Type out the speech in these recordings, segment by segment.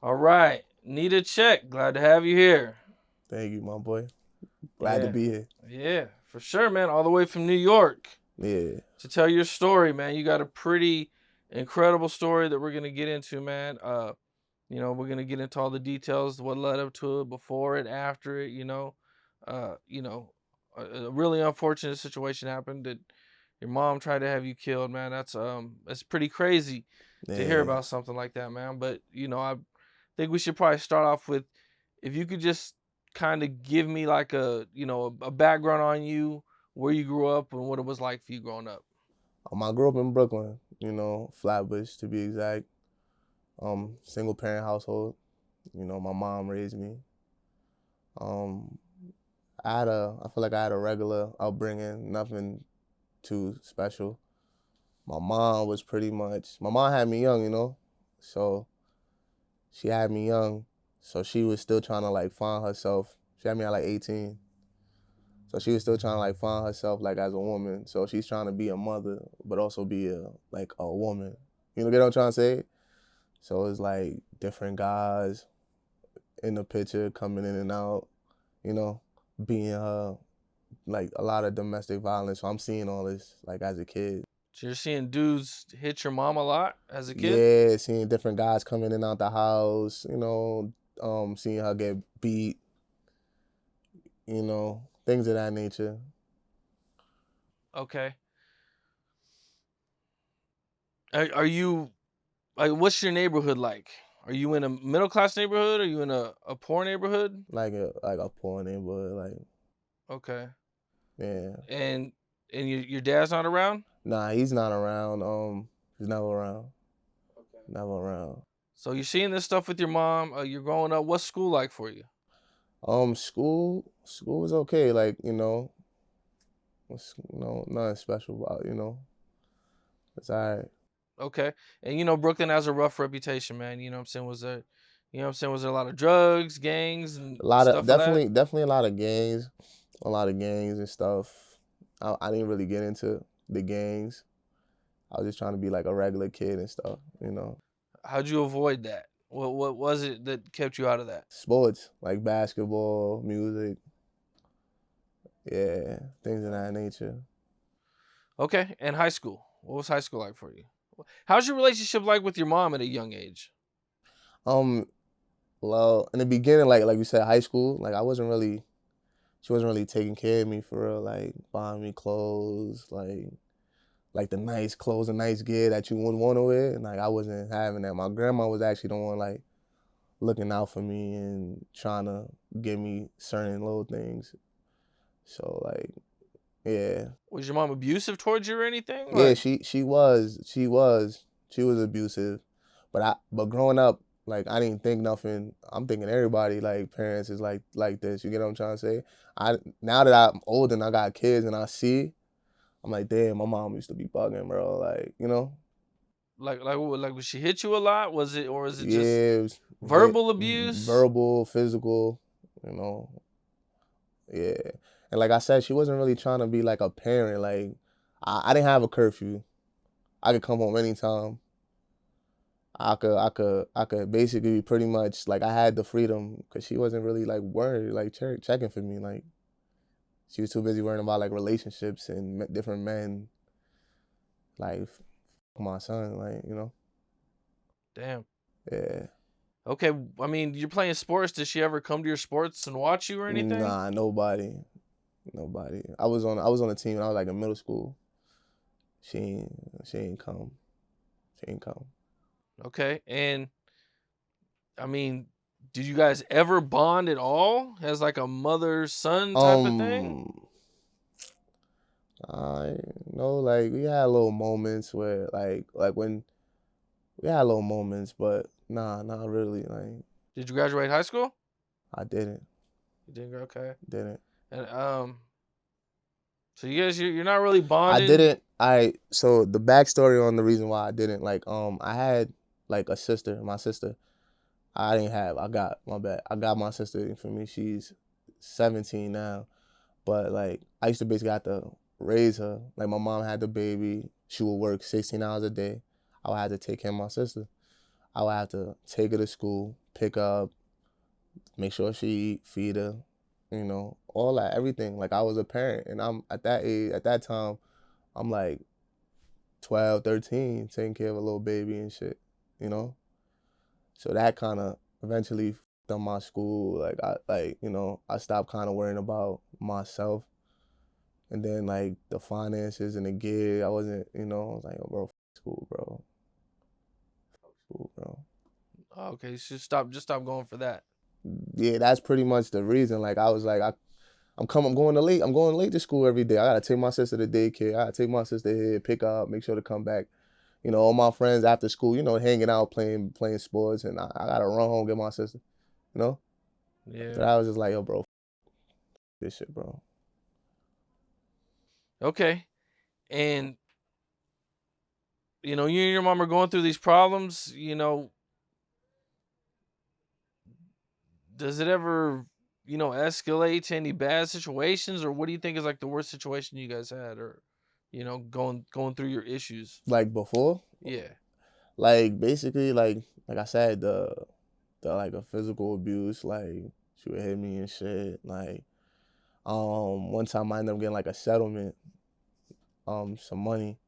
All right, NeedaCheck. Glad to have you here. Thank you, my boy. Glad to Yeah, be here. yeah, for sure, man. All the way from New York Yeah. to tell your story, man. You got a pretty incredible story that we're gonna get into, man. We're gonna get into all the details, what led up to it, before it, after it. Uh, you know, a really unfortunate situation happened that your mom tried to have you killed, man. That's pretty crazy to hear Yeah. about something like that, man. But I think we should probably start off with, if you could just kind of give me like a background on you, where you grew up, and what it was like for you growing up. I grew up in Brooklyn, Flatbush to be exact. Single parent household. My mom raised me. Um, I feel like I had a regular upbringing, nothing too special. My mom had me young, so she had me young, so she was still trying to like find herself. She had me at like 18. So she was still trying to like find herself like as a woman. So she's trying to be a mother, but also be a woman. Get what I'm trying to say? So it's like different guys in the picture coming in and out, you know, being like a lot of domestic violence. So I'm seeing all this like as a kid. So you're seeing dudes hit your mom a lot as a kid. Yeah, seeing different guys coming in and out the house, seeing her get beat, things of that nature. Okay. Are you like, what's your neighborhood like? Are you in a middle class neighborhood? Are you in a poor neighborhood? Like a poor neighborhood, like Okay. yeah. And your dad's not around? Nah, he's not around. He's never around. Okay. Never around. So you're seeing this stuff with your mom. You're growing up. What's school like for you? School was okay. Like nothing special about it's alright. Okay. And Brooklyn has a rough reputation, man. You know what I'm saying? Was there a lot of drugs, gangs, and A lot of stuff of that? definitely a lot of gangs and stuff. I didn't really get into the gangs. I was just trying to be like a regular kid and stuff. How'd you avoid that? What was it that kept you out of that? Sports like basketball, music, yeah, things of that nature. Okay. And high school. What was high school like for you? How's your relationship like with your mom at a young age? Um, well, in the beginning, like you said, high school, like she wasn't really taking care of me for real, like buying me clothes, like the nice clothes and nice gear that you would want to wear. And like I wasn't having that. My grandma was actually the one like looking out for me and trying to give me certain little things. So like, yeah. Was your mom abusive towards you or anything? Yeah, Like, she was abusive. But growing up, like I didn't think nothing. I'm thinking everybody like parents is like this. You get what I'm trying to say? Now that I'm older and I got kids and I see, I'm like, damn, my mom used to be bugging, bro. would she hit you a lot? Or is it just Yeah, it was verbal abuse? verbal, physical, you know, yeah. And like I said, she wasn't really trying to be like a parent. Like I didn't have a curfew. I could come home anytime. I could basically be pretty much like I had the freedom because she wasn't really like worried, like checking for me. Like she was too busy worrying about like relationships and different men, like my son, Damn. yeah. Okay, I mean, you're playing sports. Did she ever come to your sports and watch you or anything? Nah, nobody. I was on a team when I was like in middle school. She ain't she ain't come. She ain't come. Okay, and I mean, did you guys ever bond at all as like a mother son type of thing? Um, I know like we had little moments where like when we had little moments, but nah, not really. Like Did you graduate high school? I didn't, You didn't. Okay, didn't. and so you guys, you're not really I bonded. didn't. So the backstory on the reason why I didn't I had like a sister, my sister. I didn't have. I got my bad. I got my sister for me. She's 17 now, but like I used to basically have to raise her. Like my mom had the baby. She would work 16 hours a day. I would have to take care of my sister. I would have to take her to school, pick her up, make sure she eat, feed her, all that, everything. Like I was a parent, and I'm at that age, at that time, I'm like 12, 13, taking care of a little baby and shit, you know? So that kind of eventually f***ed up my school. I stopped kind of worrying about myself. And then like the finances and the gig, I wasn't, I was like, oh, bro, school, bro. School, bro. Okay, so just stop going for that. Yeah, that's pretty much the reason. Like I was like, I'm going to late. I'm going late to school every day. I gotta take my sister to daycare. I gotta take my sister here, pick her up, make sure to come back. All my friends after school, hanging out, playing sports, and I gotta run home, get my sister. You know? So Yeah. I was just like, yo, bro, this shit, bro. Okay. And you and your mom are going through these problems, does it ever, escalate to any bad situations, or what do you think is like the worst situation you guys had, or going through your issues? Like before, Yeah. like basically, like I said, the like a physical abuse, like she would hit me and shit. Like one time I ended up getting like a settlement, some money,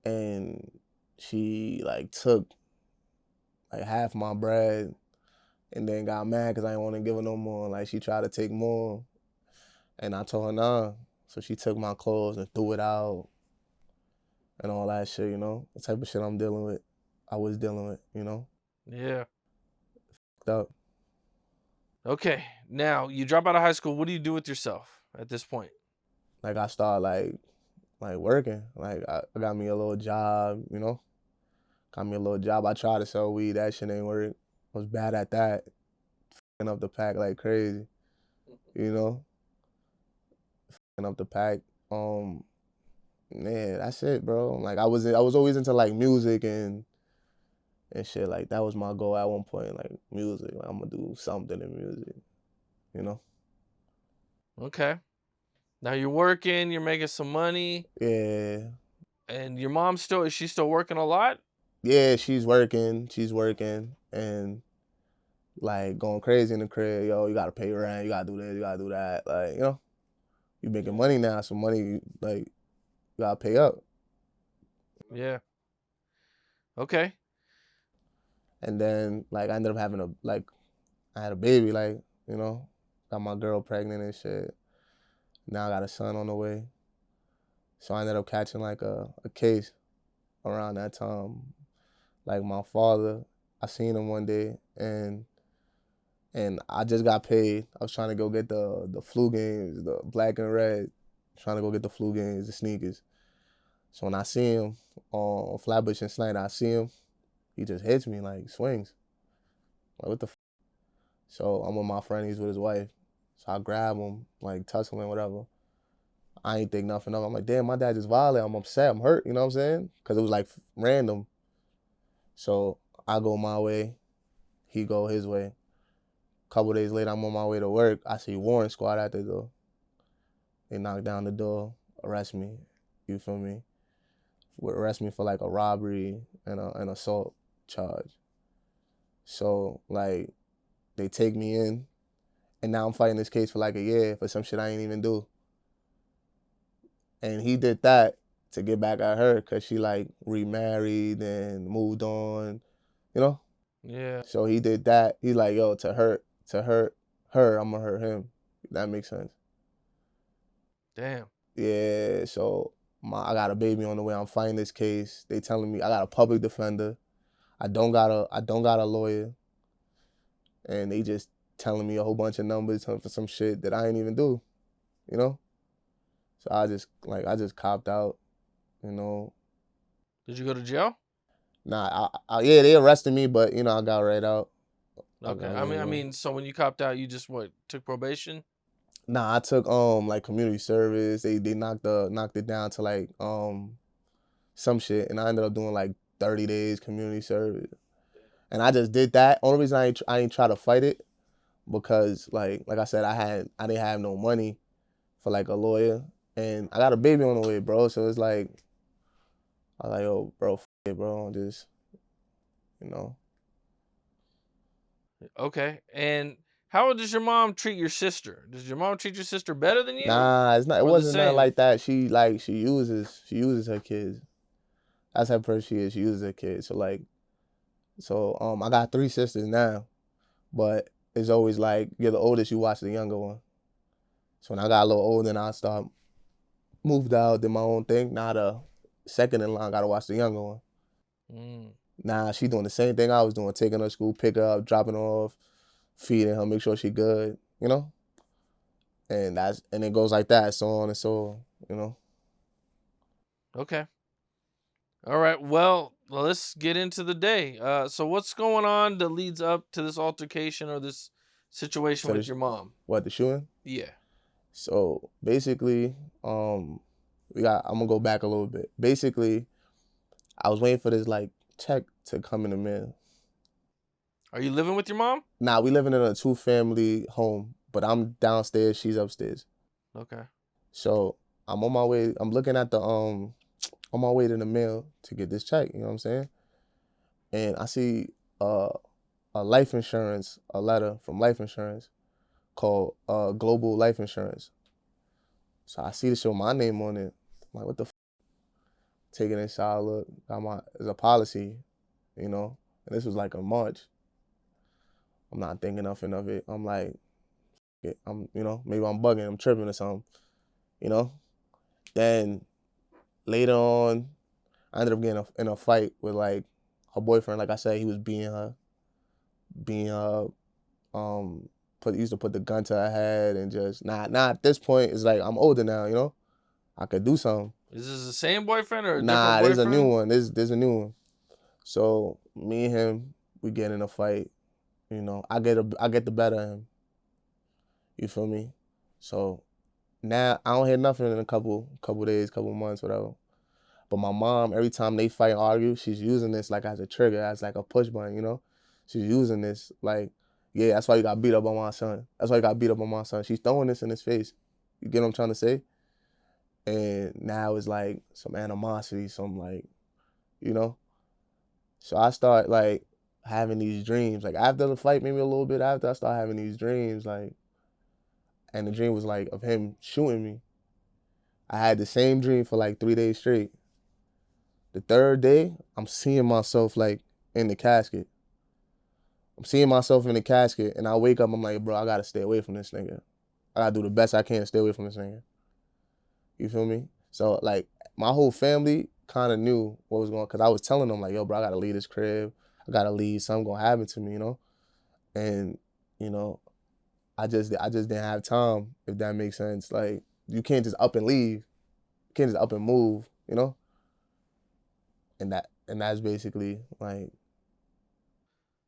and she like took like half my bread and then got mad because I didn't want to give her no more. Like she tried to take more, and I told her nah. So she took my clothes and threw it out and all that shit. The type of shit I'm dealing with. I was dealing with. Yeah. Fucked up. Okay. Now you drop out of high school. What do you do with yourself at this point? Like I started like working. Like I got me a little job. Got me a little job. I tried to sell weed. That shit ain't work. I was bad at that. Fucking up the pack like crazy. You know, fucking up the pack. Um, Yeah, that's it, bro. Like I was always into like music and shit. Like that was my goal at one point. Like music, like, I'm gonna do something in music. You know? Okay. Now you're working. You're making some money, Yeah, and your mom still is she still working a lot? yeah. She's working. She's working and like going crazy in the crib. Yo, you gotta pay rent. You gotta do this. You gotta do that. Like you making money now. So money like you gotta pay up. Yeah. Okay. And then like I ended up having I had a baby. Like got my girl pregnant and shit. Now I got a son on the way. So I ended up catching like a case around that time. Like my father, I seen him one day and I just got paid. I was trying to go get the flu games, the black and red, trying to go get the flu games, the sneakers. So when I see him on Flatbush and Snyder, I see him, he just hits me like swings. Like what the So I'm with my friend, he's with his wife. So I grab him, like tussling, whatever. I ain't think nothing of it. I'm like, damn, my dad just violated. I'm upset. I'm hurt. You know what I'm saying? Because it was like random. So I go my way, he go his way. A couple days later, I'm on my way to work. I see Warren Squad at the door. They knock down the door, arrest me. You feel me? Arrest me for like a robbery and an assault charge. So like they take me in, and now I'm fighting this case for like a year for some shit I ain't even do. And he did that to get back at her because she like remarried and moved on, you know? Yeah. So he did that. He like, yo, to hurt her, I'm gonna hurt him. That makes sense. Damn. Yeah, so I got a baby on the way. I'm fighting this case. They telling me I got a public defender. I don't got a lawyer. And they just telling me a whole bunch of numbers for some shit that I ain't even do, you know? So I just copped out, you know. Did you go to jail? Nah, yeah, they arrested me, but I got right out. I Okay. got I let mean, I go. mean, so when you copped out, you just what took probation? Nah, I took like community service. They knocked it down to like some shit, and I ended up doing like 30 days community service. And I just did that. Only reason I ain't try to fight it because like I said, I didn't have no money for like a lawyer, and I got a baby on the way, bro. So it's like I was like, yo, bro, it, bro, just you know. Okay. And how does your mom treat your sister? Does your mom treat your sister better than you Nah, it's not. It or the wasn't nothing same? like that. She uses her kids. That's how person she is. She uses her kids. So I got 3 sisters now, but it's always like you're the oldest, you watch the younger one. So when I got a little older and I start moved out, did my own thing. Now the second in line gotta watch the younger one. Mm, Nah, she doing the same thing I was doing, taking her to school, pick her up, dropping her off, feeding her, make sure she good, you know? And it goes like that, so on and so on, you know. okay. All right. Well, let's get into the day. So what's going on that leads up to this altercation or this situation So with this your mom? what the shooting? Yeah. So basically, I'm gonna go back a little bit. Basically, I was waiting for this like check to come in the mail. Are you living with your mom? Now we living in a 2-family home, but I'm downstairs, she's upstairs. Okay. So I'm on my way. I'm looking at the on my way to the mail to get this check. You know what I'm saying? And I see uh, a life insurance, a letter from life insurance called Global Life Insurance. So I see this show my name on it. I'm like, what the f? Taking a shower, look, got my it's a policy, you know. And this was like in March. I'm not thinking nothing of it. I'm like, maybe I'm bugging, I'm tripping or something, you know. Then later on, I ended up getting in a fight with like her boyfriend. Like I said, he was being her, used to put the gun to her head and just nah. At this point, it's like I'm older now, you know. I could do something. Is this the same boyfriend or a different Nah, there's a new boyfriend? one. There's a new one. So me and him, we get in a fight. You know, I get the better of him. You feel me? So now I don't hear nothing in a couple days, couple months, whatever. But my mom, every time they fight and argue, she's using this like as a trigger, as like a push button, you know? She's using this like, yeah, that's why you got beat up on my son. That's why you got beat up on my son. She's throwing this in his face. You get what I'm trying to say? And now it's like some animosity, some like, you know? So I start like having these dreams. Like after the fight, maybe a little bit after, I start having these dreams, like, and the dream was like of him shooting me. I had the same dream for like 3 days straight. The third day, I'm seeing myself like in the casket. I'm seeing myself in the casket, and I wake up, I'm like, bro, I gotta stay away from this nigga. I gotta do the best I can to stay away from this nigga. You feel me? So like my whole family kind of knew what was going on, because I was telling them like, yo, bro, I gotta leave this crib. I gotta leave. Something gonna happen to me, you know? And, you know, I just didn't have time, if that makes sense. Like, you can't just up and leave. You can't just up and move, you know? And that's basically like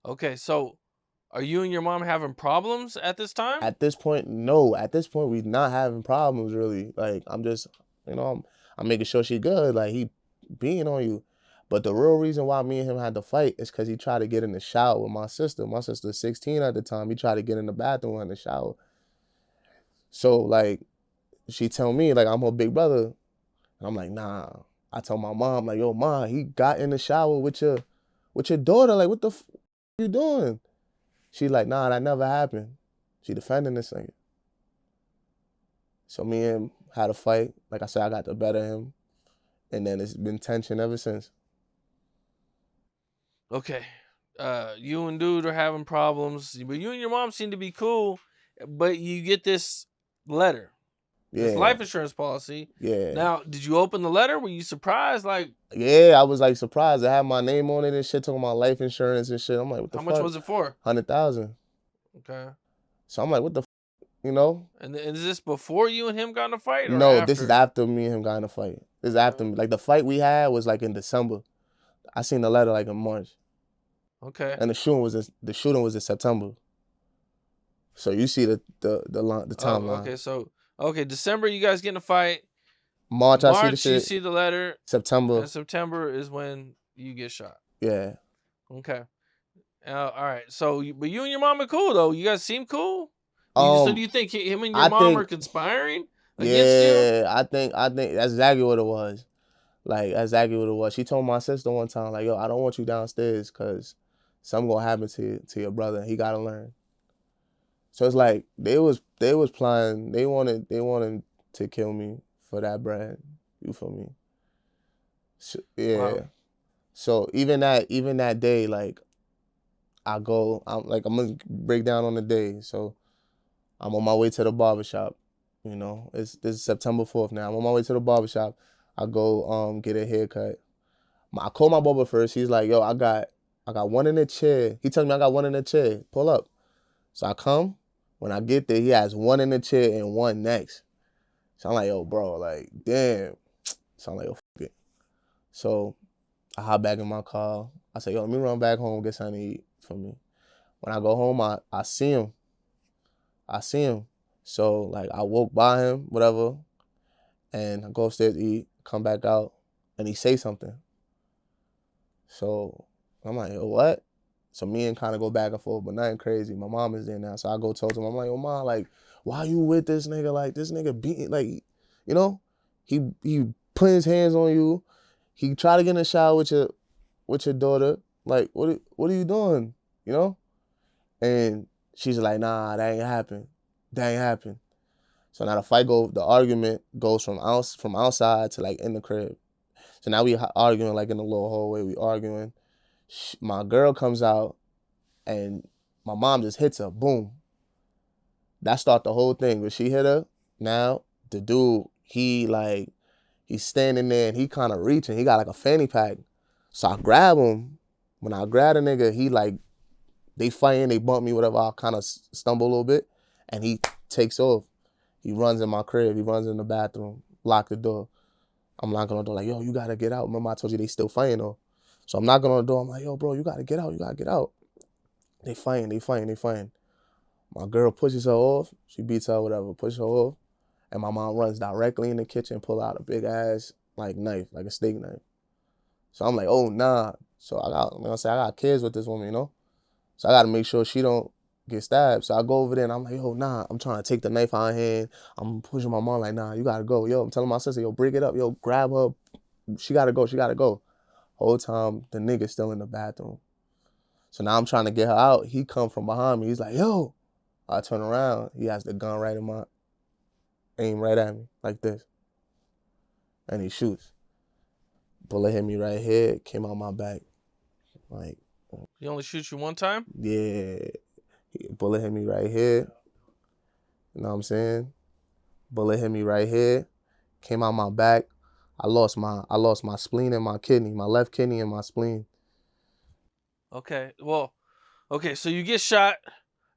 Okay. So are you and your mom having problems at this time? at this point, no. At this point, we not having problems really. Like I'm just, I'm making sure she good. Like he being on you. But the real reason why me and him had to fight is because he tried to get in the shower with my sister. My sister's 16 at the time. He tried to get in the bathroom in the shower. So like she tell me like I'm her big brother. And I'm like, nah. I told my mom, like, yo, mom, he got in the shower with your daughter. Like, what the you doing? She like, nah, that never happened. She defending this nigga. So me and him had a fight. Like I said, I got the better of him. And then it's been tension ever since. Okay. You and dude are having problems, but you and your mom seem to be cool. But you get this letter, this Yeah, life insurance policy. yeah. Now, did you open the letter? Were you surprised? Like, Yeah, I was like surprised. I had my name on it and shit, talking about life insurance and shit. I'm like, what the how much fuck? was it for? 100,000. Okay. So I'm like, what the you know? And is this before you and him got in a fight or No, this is after? after me and him got in a fight. This is after me. Like the fight we had was like in December. I seen the letter like in March. Okay. And the shooting was in September. So you see the Oh, timeline. okay. So, okay, December, you guys get in a fight. March I see the March, you shit. see the letter, September, and September is when you get shot. yeah. Okay. All right. So, but you and your mom are cool though. You guys seem cool. So do Um, you think him and your I mom are think, conspiring against you? yeah, I think that's exactly what it was. Like, that's exactly what it was. She told my sister one time, like, yo, I don't want you downstairs because something gonna happen to your brother. He gotta learn. So it's like they was planning. They wanted to kill me for that bread. You feel me? So, Wow. yeah. So even that day, like I'm gonna break down on the day. So I'm on my way to the barbershop. You know, this is September 4th now. I'm on my way to the barbershop. I go get a haircut. I call my barber first. He's like, yo, I got one in the chair. He tells me I got one in the chair. Pull up. So I come. When I get there, he has one in the chair and one next. So I'm like, yo, bro, like, damn. So I'm like, yo, fuck it. So I hop back in my car. I say, yo, let me run back home, get something to eat for me. When I go home, I see him. I see him. So like I walk by him, whatever, and I go upstairs to eat, come back out, and he say something. So I'm like, yo, what? So me and kind of go back and forth, but nothing crazy. My mom is there now. So I go talk to him. I'm like, yo, mom, like, why you with this nigga? Like, this nigga beating, like, you know, he put his hands on you. He try to get in the shower with your daughter. Like, what are you doing? You know? And she's like, nah, that ain't happen. That ain't happen. So now the argument goes from outside to like in the crib. So now we arguing like in the little hallway. We arguing. My girl comes out and my mom just hits her. Boom. That start the whole thing. But she hit her. Now the dude, he's standing there and he kind of reaching. He got like a fanny pack. So I grab him. When I grab the nigga, he like, they fighting, they bump me, whatever. I kind of stumble a little bit and he takes off. He runs in my crib. He runs in the bathroom. Lock the door. I'm knocking on the door like, yo, you gotta get out. Remember I told you they still fighting though. So I'm knocking on the door. I'm like, yo, bro, you gotta get out. You gotta get out. They fighting. My girl pushes her off. She beats her, whatever, pushes her off. And my mom runs directly in the kitchen, pull out a big ass like knife, like a steak knife. So I'm like, oh nah. So I got kids with this woman, you know? So I gotta make sure she don't get stabbed. So I go over there and I'm like, yo, nah. I'm trying to take the knife out of her hand. I'm pushing my mom like, nah, you gotta go. Yo, I'm telling my sister, yo, break it up. Yo, grab her. She gotta go. Whole time, the nigga's still in the bathroom. So now I'm trying to get her out. He come from behind me. He's like, yo. I turn around. He has the gun aim right at me, like this. And he shoots. Bullet hit me right here, came out my back. Like, He only shoots you one time? yeah. Bullet hit me right here. You know what I'm saying? Bullet hit me right here. Came out my back. I lost my spleen and my kidney, my left kidney and my spleen. Okay. Well, okay, so you get shot,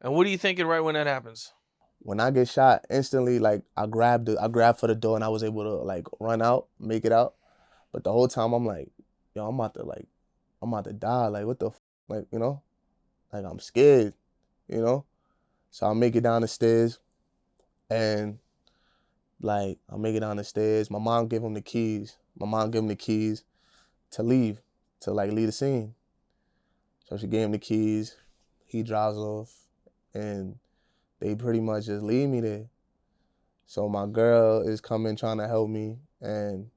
and what are you thinking right when that happens? When I get shot, instantly like I grabbed for the door and I was able to like run out, make it out. But the whole time I'm like, yo, I'm about to die. Like what the like, you know? Like I'm scared, you know? So I make it down the stairs and like I make it down the stairs. My mom gave him the keys. My mom gave him the keys to leave, to like leave the scene. So she gave him the keys. He drives off and they pretty much just leave me there. So my girl is coming trying to help me and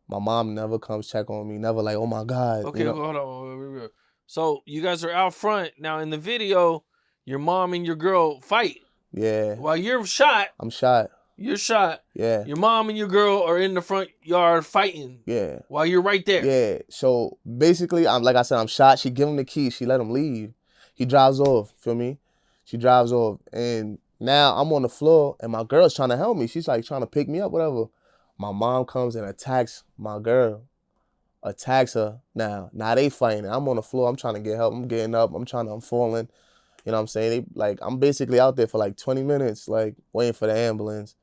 my mom never comes check on me, never like, oh my God, Okay, you know? hold on. Wait. So you guys are out front. Now in the video, your mom and your girl fight. Yeah, While you're shot, I'm shot. you're shot. Yeah, Your mom and your girl are in the front yard fighting yeah, while you're right there. yeah. So basically, like I said, I'm shot. She give him the key. She let him leave. He drives off. Feel me? She drives off, and now I'm on the floor, and my girl's trying to help me. She's like trying to pick me up, whatever. My mom comes and attacks my girl. Attacks her. Now they fighting. I'm on the floor. I'm trying to get help. I'm getting up. I'm falling. You know what I'm saying? I'm basically out there for like 20 minutes, like waiting for the ambulance.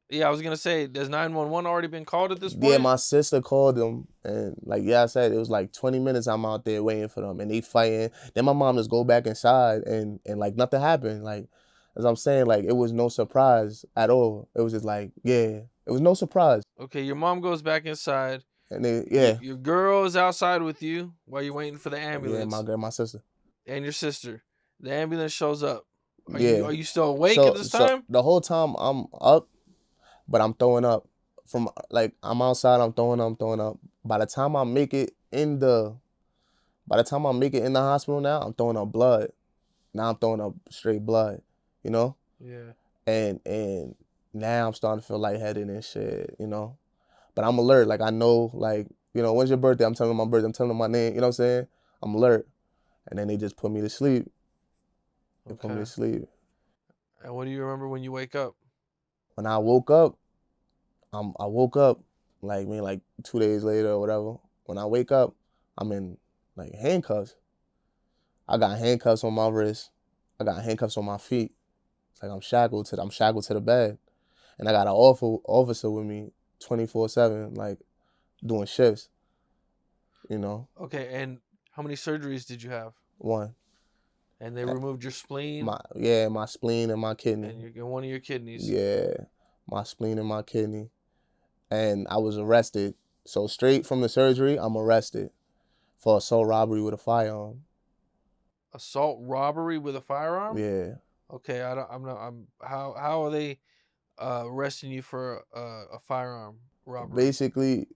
Yeah, I was gonna say, has 911 already been called at this Yeah, point? my sister called them, and like yeah, I said it was like 20 minutes. I'm out there waiting for them, and they fighting. Then my mom just go back inside, and like nothing happened. Like as I'm saying, like it was no surprise at all. It was just like yeah, it was no surprise. Okay, your mom goes back inside. And they Your, yeah, your girl is outside with you while you're waiting for the yeah, my ambulance, girl, my sister, and your sister. The ambulance shows up. Are you yeah. are you still awake at So this so time? the whole time I'm up, but I'm throwing up. From like I'm outside, I'm throwing up. By the time I make it in the By the time I make it in the hospital now, I'm throwing up blood. Now I'm throwing up straight blood, you know? Yeah. And now I'm starting to feel lightheaded and shit, you know? But I'm alert. Like I know, like, you know, when's your birthday? I'm telling them my birthday. I'm telling them my name. You know what I'm saying? I'm alert. And then they just put me to sleep. They put me to Okay. sleep. And what do you remember when you wake up? When I woke up, I woke up like 2 days later or whatever. When I wake up, I'm in like handcuffs. I got handcuffs on my wrist. I got handcuffs on my feet. It's like I'm shackled to the bed. And I got an officer with me 24/7, like doing shifts, you know. Okay, and how many surgeries did you have? One. And they removed your spleen My spleen and my kidney. and one of your kidneys. Yeah. My spleen and my kidney. And I was arrested. So straight from the surgery, I'm arrested for assault robbery with a firearm. Assault robbery with a firearm? Yeah. Okay, I don't. I'm not. I'm. How are they arresting you for a firearm robbery? Basically,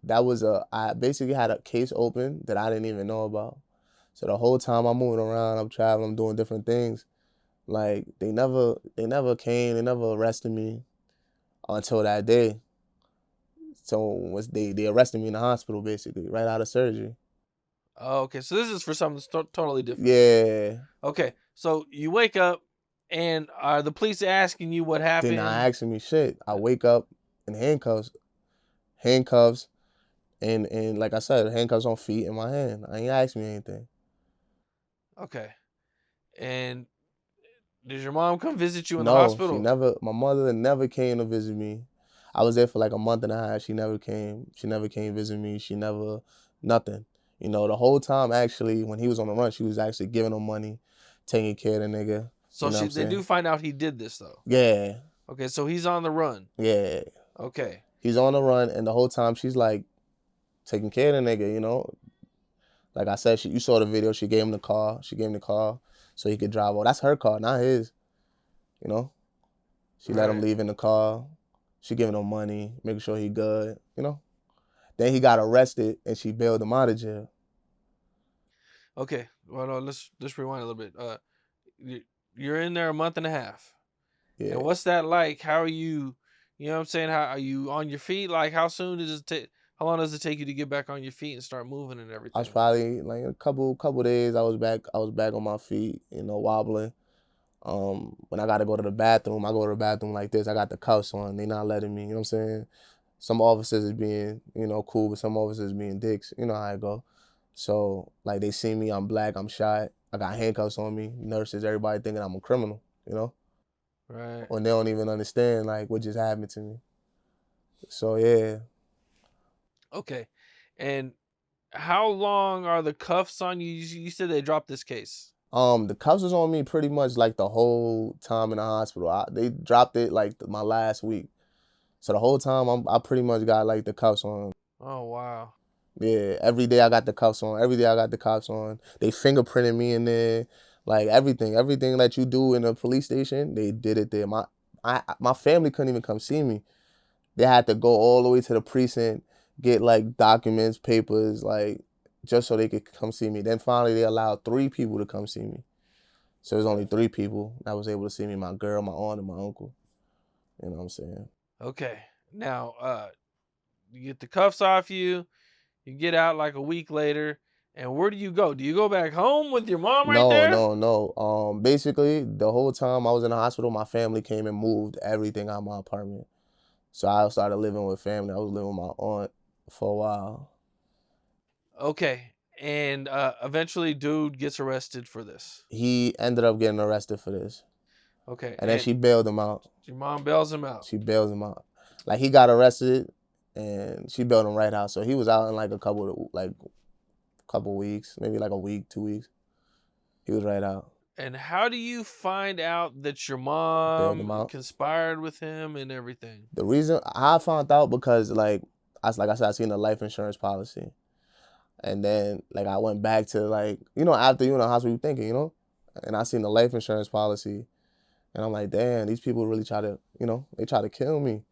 I basically had a case open that I didn't even know about. So the whole time I'm moving around, I'm traveling, I'm doing different things. Like they never came, they never arrested me until that day. So they arrested me in the hospital basically, right out of surgery. Oh, okay, so this is for something totally different. Yeah. Okay, so you wake up, and are the police asking you what They're not happened? asking me shit. I wake up in handcuffs, and like I said, handcuffs on feet and my hand. I ain't asking me anything. Okay, and did your mom come visit you in the No, hospital? my mother never came to visit me. I was there for like a month and a half. She never came. She never came visit me. She never, nothing. You know, the whole time actually, when he was on the run, she was actually giving him money, taking care of the nigga. So You know what I'm they do saying? find out he did this though. Yeah, Okay, so he's on the run. yeah. Okay. He's on the run, and the whole time she's like taking care of the nigga, you know? Like I said, you saw the video. She gave him the car. She gave him the car so he could drive. Oh, that's her car, not his, you know? She let him Right. leave in the car. She giving him money, making sure he good, you know? Then he got arrested and she bailed him out of jail. Okay. Well, no, let's rewind a little bit. You're in there a month and a half. Yeah. And what's that like? How are you? You know what I'm saying? How are you on your feet? Like, how soon does it take? How long does it take you to get back on your feet and start moving and I was everything? probably like a couple days I was back on my feet, you know, wobbling. When I gotta go to the bathroom, I go to the bathroom like this. I got the cuffs on. They not letting me, you know what I'm saying? Some officers is being, you know, cool, but some officers being dicks. You know how I go. So like they see me, I'm black, I'm shot. I got handcuffs on me. Nurses, everybody thinking I'm a criminal, you know? Right. Or they don't even understand like what just happened to me. So yeah. Okay. And how long are the cuffs on you? You said they dropped this case. The cuffs was on me pretty much like the whole time in the hospital. They dropped it like my last week. So the whole time I pretty much got like the cuffs on. Oh wow. Yeah, every day I got the cuffs on. Every day I got the cuffs on. They fingerprinted me in there. Like everything that you do in a police station, they did it there. My family couldn't even come see me. They had to go all the way to the precinct, get like documents, papers, like just so they could come see me. Then finally they allowed 3 people to come see me. So there's only 3 people that was able to see me, my girl, my aunt, and my uncle. You know what I'm saying? Okay. Now, you get the cuffs off you. You get out like a week later, and where do you go? Do you go back home with your mom right No, there? no, no. Basically, the whole time I was in the hospital, my family came and moved everything out of my apartment. So I started living with family. I was living with my aunt for a while. Okay. And eventually, dude gets arrested for this. He ended up getting arrested for this. Okay. And then And she bailed him out. your mom bails him out. She bailed him out. Like he got arrested and she bailed him right out. So he was out in like a couple weeks, maybe like a week, 2 weeks. He was right out. And how do you find out that your Bailed him mom out. conspired with him and everything? The reason I found out because like I said, I seen a life insurance policy. And then like I went back to like, you know, after you in the hospital you thinking, you know? And I seen the life insurance policy and I'm like, damn, these people really try to, you know, they try to kill me.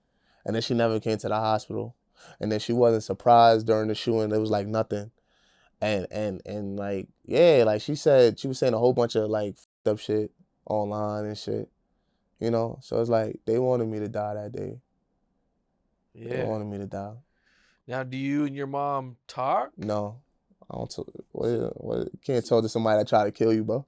And then she never came to the hospital. And then she wasn't surprised during the shooting. It was like nothing. And like, yeah, like she said, she was saying a whole bunch of like fucked up shit online and shit, you know. So it's like they wanted me to die that day. They Yeah. wanted me to die. Now, do you and your mom talk? No, I don't. What, you can't tell to somebody that try to kill you, bro.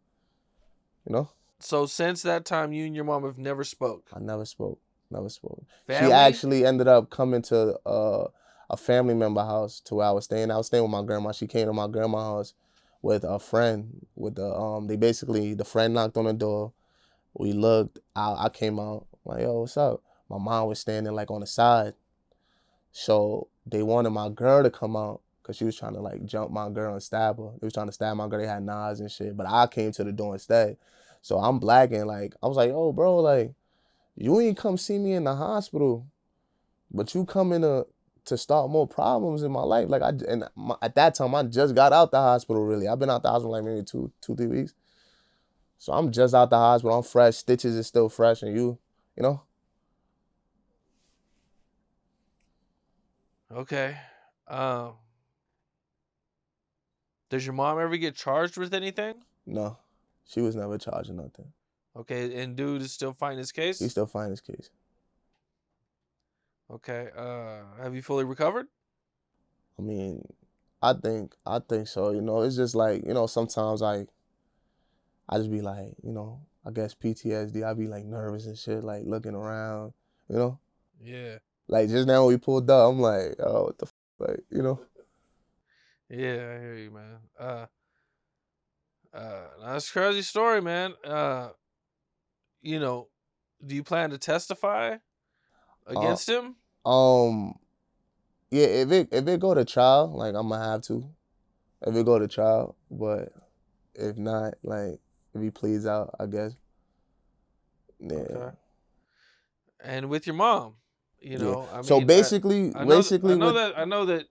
You know. So since that time, you and your mom have never spoke. I never spoke. Never spoke. She Family? actually ended up coming to a family member house to where I was staying. I was staying with my grandma. She came to my grandma's house with a friend. With the they basically the friend knocked on the door. We looked. I came out. I'm like, yo, what's up? My mom was standing like on the side. So they wanted my girl to come out because she was trying to like jump my girl and stab her. They was trying to stab my girl. They had knives and shit. But I came to the door instead. So I'm blacking. Like I was like, oh, bro, like you ain't come see me in the hospital, but you coming to start more problems in my life. Like at that time I just got out the hospital. Really, I've been out the hospital like maybe 3 weeks. So I'm just out the hospital. I'm fresh. Stitches is still fresh, and you know, Okay. Um, does your mom ever get charged with anything? no, she was never charging nothing. Okay, and dude is still fighting his He's case? still fighting his case. Okay. Have you fully recovered? I mean, I think so. You know, it's just like sometimes I just be like I guess PTSD. I be like nervous and shit, like looking around. You know, Yeah. like just now when we pulled up, I'm like, oh, what the like Yeah, I hear you, man. That's a crazy story, man. You know, do you plan to testify uh, against him? um, yeah. If it go to trial, like I'm gonna have to. If it go to trial, but if not, like if he pleads out, I guess. Okay. Yeah, And with your mom, yeah. I So mean, basically, I basically know with that,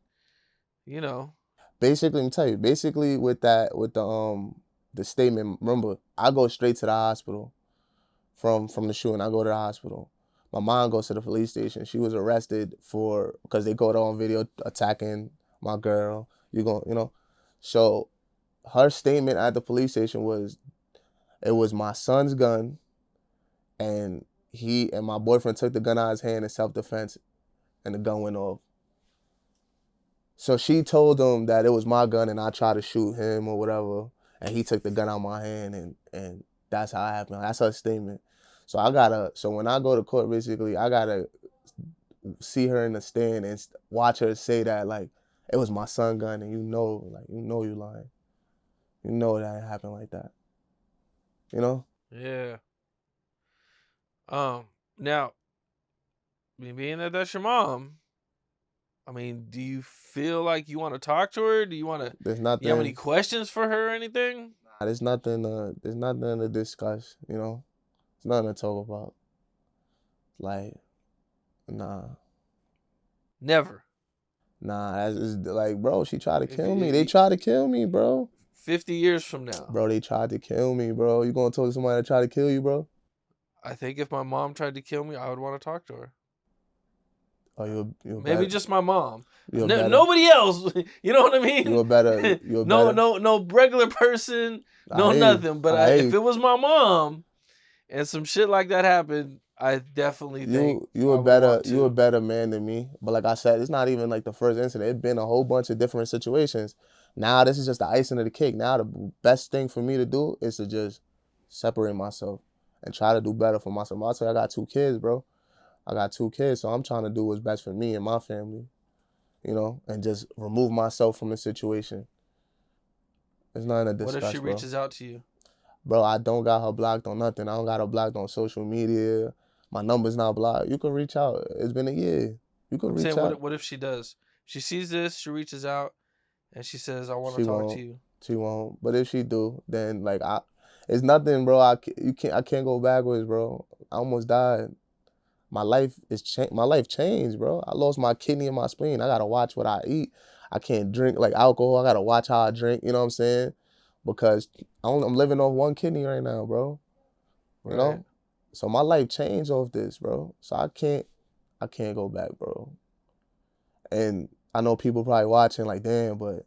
you know, basically, let me tell you, basically with that, with the statement. Remember, I go straight to the hospital from the shooting. I go to the hospital. My mom goes to the police station. She was arrested for because they got her on video attacking my girl. So her statement at the police station was it was my son's gun, and he and my boyfriend took the gun out of his hand in self defense, and the gun went off. So she told him that it was my gun and I tried to shoot him or whatever, and he took the gun out of my hand and that's how it happened. That's her statement. So when I go to court, basically, I gotta see her in the stand and watch her say that like it was my son gun, and you lying. You know that it happened like that. You know? yeah. Now, being that that's your mom, I mean, do you feel like you want to talk to her? There's Do you have any nothing. questions for her or anything? There's nothing. There's nothing to discuss. There's nothing to talk about. Like, nah. Never. Nah, that's just, like, bro, she tried to If, kill me. They tried to kill me, bro. 50 years from now, Bro, they tried to kill me, bro. You gonna tell somebody to try to kill you, bro? I think if my mom tried to kill me, I would want to talk to her. Oh, you're Maybe better. just my mom. You're No, better. nobody else. You know what I You're mean? better. You're No, better. no regular person. I No hear you. nothing. But I hear if you. it was my mom and some shit like that happened, I definitely think You I a would better want you a to. better man than me. But like I said, it's not even like the first incident. It's been a whole bunch of different situations. Now this is just the icing of the cake. Now the best thing for me to do is to just separate myself and try to do better for myself. I tell you, I got 2 kids, bro. I got 2 kids, so I'm trying to do what's best for me and my family, and just remove myself from the situation. It's not a What if she discuss, bro. reaches out to you? Bro, I don't got her blocked on nothing. I don't got her blocked on social media. My number's not blocked. You can reach out. It's been a year. You can I'm reach saying, out. what if she does? She sees this, she reaches out, and she says, "I want to She talk to won't. you." She won't. But if she do, then like it's nothing, bro. I can't go backwards, bro. I almost died. My life is changed. My life changed, bro. I lost my kidney and my spleen. I gotta watch what I eat. I can't drink like alcohol. I gotta watch how I drink. You know what I'm saying? Because I'm living off one kidney right now, bro. You Right. know, so my life changed off this, bro. So I can't go back, bro. And I know people probably watching like, damn, but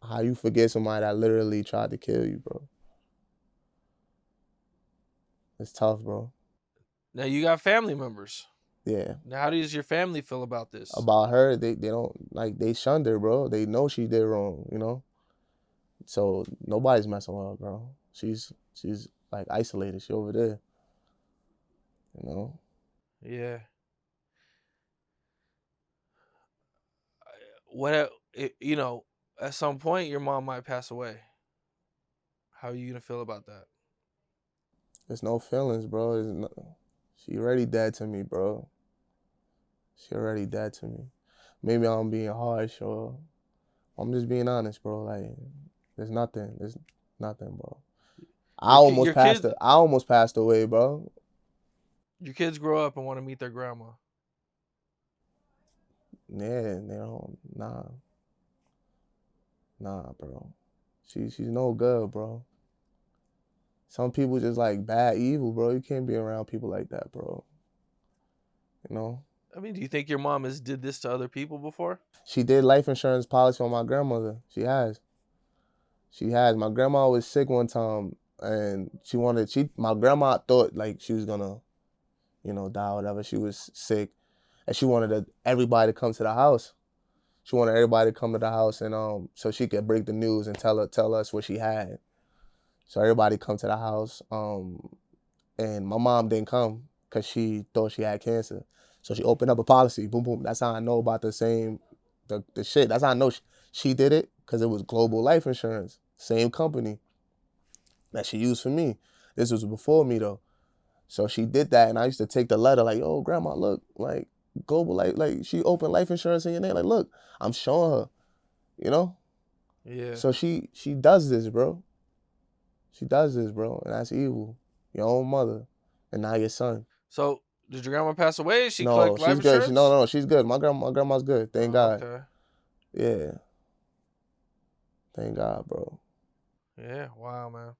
How you forget somebody that literally tried to kill you, bro? It's tough, bro. Now you got family members. Yeah. Now, how does your family feel about this? About her, they don't like, they shunned her, bro. They know she did wrong, you know? So nobody's messing with her, bro. She's like isolated. She over there, you know? Yeah. What you know? At some point, your mom might pass away. How are you gonna feel about that? There's no feelings, bro. She already dead to me, bro. She already dead to me. Maybe I'm being harsh or I'm just being honest, bro. Like, there's nothing. There's nothing, bro. Your kids I almost passed away, bro. your kids grow up and want to meet their grandma. Yeah, they don't. Nah, bro. She's no good, bro. Some people just like bad evil, bro. You can't be around people like that, bro. You know? I mean, do you think your mom has did this to other people before? She did life insurance policy on my grandmother. She has. She has. My grandma was sick one time and my grandma thought like she was gonna, die or whatever. She was sick and she wanted everybody to come to the house. She wanted everybody to come to the house and so she could break the news and tell us what she had. So everybody come to the house. And my mom didn't come because she thought she had cancer. So she opened up a policy. Boom, boom. That's how I know about the shit. That's how I know she did it because it was Global Life Insurance, same company that she used for me. This was before me though. So she did that, and I used to take the letter like, "Oh, grandma, look, like Global Life, like she opened life insurance in your name. Like, look, I'm showing her, you know." Yeah. So she does this, bro. She does this, bro, and that's evil. Your own mother, and now your son. So, did your grandma pass away? Did she No, collect life she's good. insurance? No, she's good. My grandma's good. Thank Oh, God. okay. Yeah, thank God, bro. Yeah. Wow, man.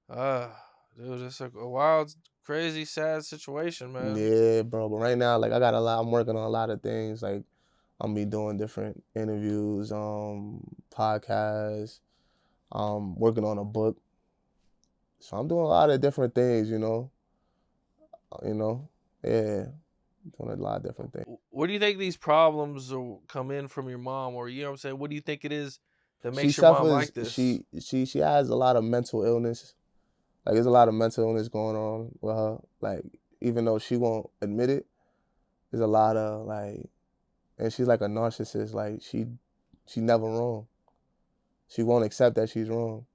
Uh, dude, it's a wild, crazy, sad situation, man. Yeah, bro. But right now, like I got a lot. I'm working on a lot of things. Like I'm be doing different interviews, podcasts. Working on a book. So I'm doing a lot of different things. You know. Yeah, doing a lot of different things. Where do you think these problems will come in from your mom, or you know what I'm saying? What do you think it is that She makes your mom like suffers. this? She has a lot of mental illness. Like there's a lot of mental illness going on with her. Like even though she won't admit it, there's a lot of like, and she's like a narcissist. Like she never wrong. She won't accept that she's wrong.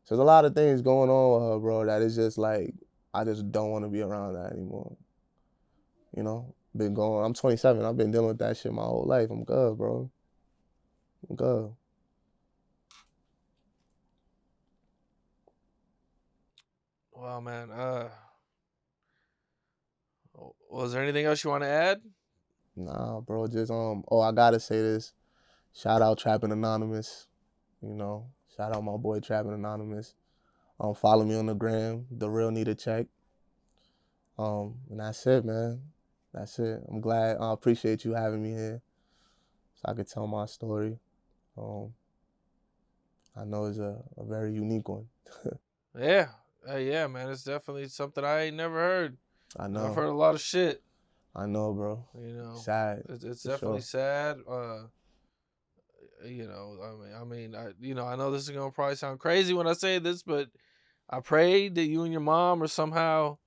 So there's a lot of things going on with her, bro. That is just like I just don't want to be around that anymore. Been going. I'm 27. I've been dealing with that shit my whole life. I'm good, bro. I'm good. Well, man. Was there anything else you want to add? Nah, bro. Just Oh, I gotta say this. Shout out Trapping Anonymous. Shout out my boy Trapping Anonymous. Follow me on the gram, the real NeedaCheck. And that's it, man. That's it. I'm glad. I appreciate you having me here, so I could tell my story. Um, I know it's a very unique one. Yeah. Yeah, man. It's definitely something I ain't never heard. I I've know. heard a lot of shit. I know, bro. You know, Sad it's for definitely sure. sad. I know this is gonna probably sound crazy when I say this, but I pray that you and your mom are somehow,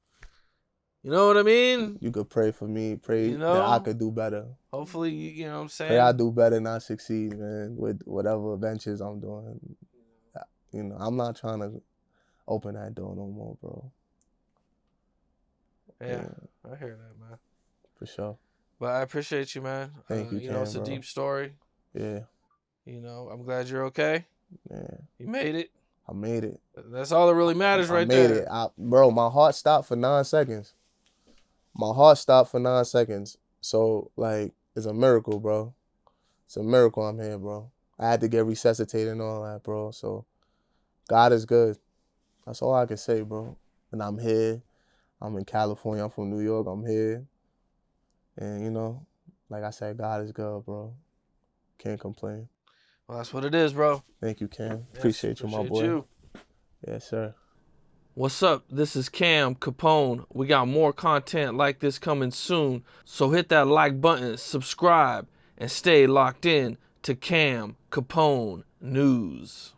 you know what I mean? You could pray for me. You Pray that I know, could do better. hopefully, you know what I'm Pray I saying? do better and I succeed, man, with whatever ventures I'm doing. I'm not trying to open that door no more, bro. Yeah, Yeah, I hear that, man. for sure. But I appreciate you, man. Thank you, It's Cam, a deep bro. story. Yeah, I'm glad you're okay. yeah. You made it. I made it. That's all that really matters I right made it. there. Bro, my heart stopped for 9 seconds. My heart stopped for 9 seconds. So, like, it's a miracle, bro. It's a miracle I'm here, bro. I had to get resuscitated and all that, bro. So, God is good. That's all I can say, bro. And I'm here. I'm in California. I'm from New York. I'm here. And, like I said, God is good, bro. Can't complain. Well, that's what it is, bro. Thank you, Cam. Yes, Appreciate you, my appreciate boy. you. Yes, sir. What's up? This is Cam Capone. We got more content like this coming soon. So hit that like button, subscribe, and stay locked in to Cam Capone News.